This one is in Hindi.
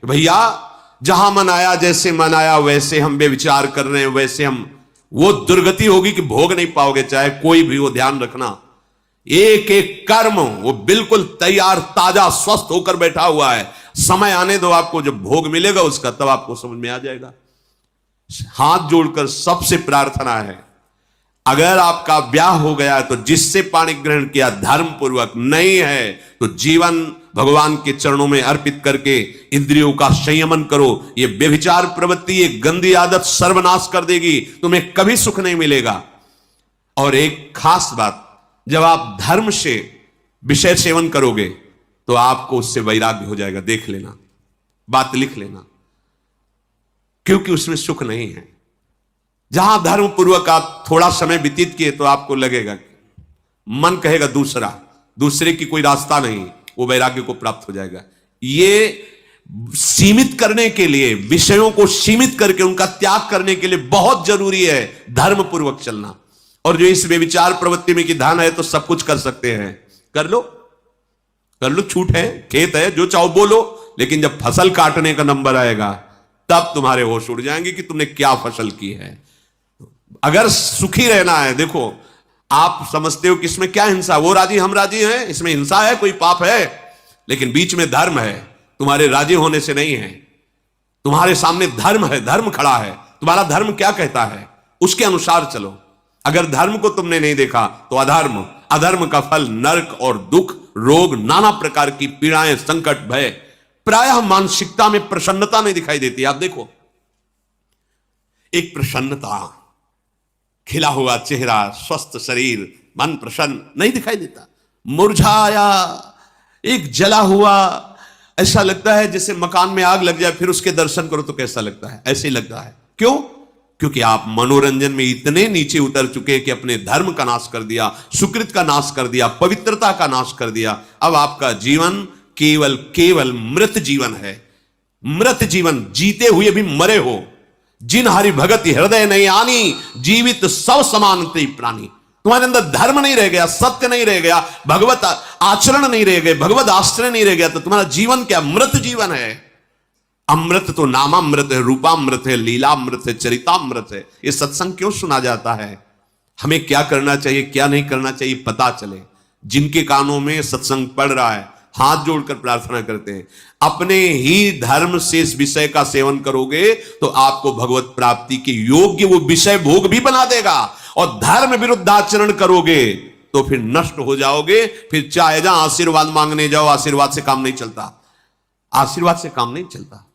भैया जहां मन आया, जैसे मन आया वैसे हम बेविचार कर रहे हैं, वैसे हम, वो दुर्गति होगी कि भोग नहीं पाओगे, चाहे कोई भी हो। ध्यान रखना, एक एक कर्म वो बिल्कुल तैयार ताजा स्वस्थ होकर बैठा हुआ है। समय आने दो, आपको जब भोग मिलेगा उसका, तब आपको समझ में आ जाएगा। हाथ जोड़कर सबसे प्रार्थना है, अगर आपका ब्याह हो गया तो जिससे पाणी ग्रहण किया धर्म पूर्वक, नहीं है तो जीवन भगवान के चरणों में अर्पित करके इंद्रियों का संयमन करो। ये व्यभिचार प्रवृत्ति, ये गंदी आदत सर्वनाश कर देगी, तुम्हें कभी सुख नहीं मिलेगा। और एक खास बात, जब आप धर्म से विषय सेवन करोगे तो आपको उससे वैराग्य हो जाएगा। देख लेना, बात लिख लेना, क्योंकि उसमें सुख नहीं है। जहां धर्म पूर्वक आप थोड़ा समय व्यतीत किए तो आपको लगेगा, मन कहेगा दूसरे की कोई रास्ता नहीं, वो वैराग्य को प्राप्त हो जाएगा। ये सीमित करने के लिए, विषयों को सीमित करके उनका त्याग करने के लिए बहुत जरूरी है धर्म पूर्वक चलना। और जो इस व्यभिचार प्रवृत्ति में कि धन है तो सब कुछ कर सकते हैं, कर लो, छूट है, खेत है, जो चाहो बोलो, लेकिन जब फसल काटने का नंबर आएगा तब तुम्हारे होश उड़ जाएंगे कि तुमने क्या फसल की है। अगर सुखी रहना है, देखो आप समझते हो कि इसमें क्या हिंसा, वो राजी हम राजी हैं, इसमें हिंसा है, कोई पाप है, लेकिन बीच में धर्म है। तुम्हारे राजी होने से नहीं है, तुम्हारे सामने धर्म है, धर्म खड़ा है। तुम्हारा धर्म क्या कहता है उसके अनुसार चलो। अगर धर्म को तुमने नहीं देखा तो अधर्म, अधर्म का फल नरक और दुख, रोग, नाना प्रकार की पीड़ाएं, संकट, भय। प्रायः मानसिकता में प्रसन्नता नहीं दिखाई देती। आप देखो, एक प्रसन्नता, खिला हुआ चेहरा, स्वस्थ शरीर, मन प्रसन्न नहीं दिखाई देता। मुरझाया, एक जला हुआ, ऐसा लगता है जैसे मकान में आग लग जाए, फिर उसके दर्शन करो तो कैसा लगता है, ऐसे ही लगता है। क्यों? क्योंकि आप मनोरंजन में इतने नीचे उतर चुके कि अपने धर्म का नाश कर दिया, सुकृत का नाश कर दिया, पवित्रता का नाश कर दिया। अब आपका जीवन केवल मृत जीवन है। मृत जीवन, जीते हुए भी मरे हो। जिन हरि भगत हृदय नहीं आनी, जीवित सब समानते प्राणी। तुम्हारे अंदर धर्म नहीं रह गया, सत्य नहीं रह गया, भगवत आचरण नहीं रह गए, भगवत आश्रय नहीं रह गया, तो तुम्हारा जीवन क्या? मृत जीवन है। अमृत तो नामामृत है, रूपामृत है, लीलामृत है, चरितामृत है। ये सत्संग क्यों सुना जाता है? हमें क्या करना चाहिए, क्या नहीं करना चाहिए पता चले। जिनके कानों में सत्संग पड़ रहा है, हाथ जोड़कर प्रार्थना करते हैं, अपने ही धर्म से इस विषय का सेवन करोगे तो आपको भगवत प्राप्ति के योग्य वो विषय भोग भी बना देगा। और धर्म विरुद्ध आचरण करोगे तो फिर नष्ट हो जाओगे। फिर चाहे जहां आशीर्वाद मांगने जाओ, आशीर्वाद से काम नहीं चलता, आशीर्वाद से काम नहीं चलता।